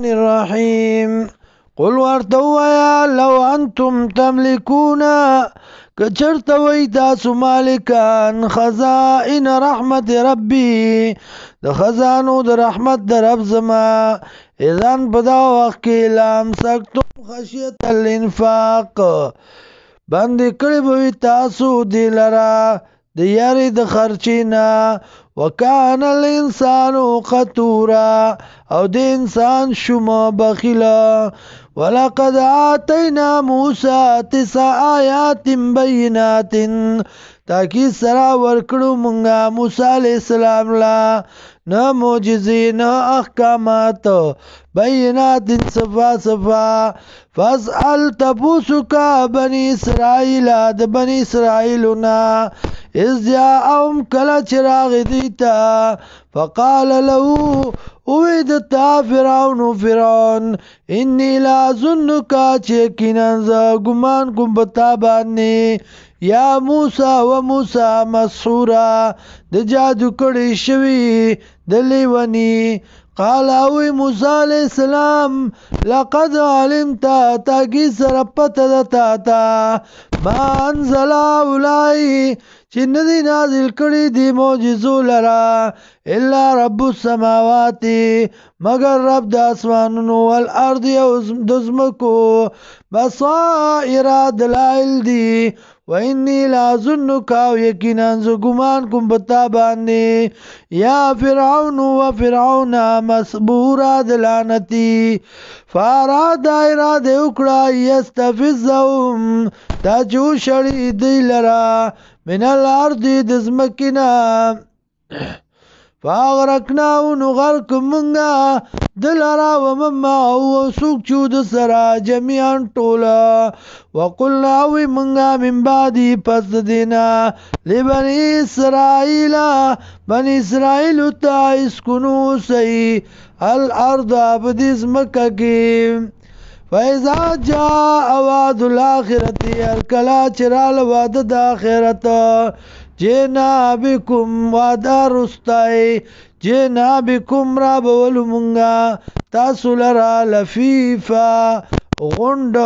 الرحیم قل ورتویا لو انتم تملکون کچرتوی تاسو مالکان خزائن رحمت ربی د خزانو د رحمت در رب زما اذن پدا وقت کی لام سکتم خشیت الانفاق باندې کړی بوی تاسو دی لرا د یاری د خرچینا وکان الانسان قتورا او د انسان شما بخیلا ولقد آتینا موسی 9 آیات بینات تاکي سرا ورکړو مونږه موسی علی السلام لا نه معجزې نه احکامات بینات صفا صفا فاسأل تبوسکا بنی اسرائیل د بنی اسرائیلنا اذ جاءهم کلا چراغ دیتا فقال له اویدتا فرعون انی لا ظنکا چیکینا ز گمان کم بتا بانی یا موسی و موسی مسحورا د جادو کړي شوی د لیونی قال اوی موسی علیہ السلام لقد علمت تاگی سرپت دتا ما انزل اولائی چی ندی نازل کړي دی معجزو لرا الا رب السماواتی مگر رب د اسمانونو والارض دزمکو بصائر دلائل دی وإني لأظنك يقينا گمان کوم بتا باندې یا فرعون و فرعون مسبورا دلانتی فاراد اراده وکړه یستفزهم تا جو شړی دی لرا من الارض دزمکنا فاغرقناه نغرق منغا دلرا ومما هو سوک چود سرا جميعا طولا وقلنا وی منغا من بعدی پس دینا لبنی اسرائیل بنی اسرائیل تا اسکنو سی الارض بدیز مکہ کی فیضا جا وعد الاخرتی الکلا چرال وعد دا آخرت جینا بکم وعدا رستائی جینا بکم را بولو منگا تاسو لرا لفیفا غنڈ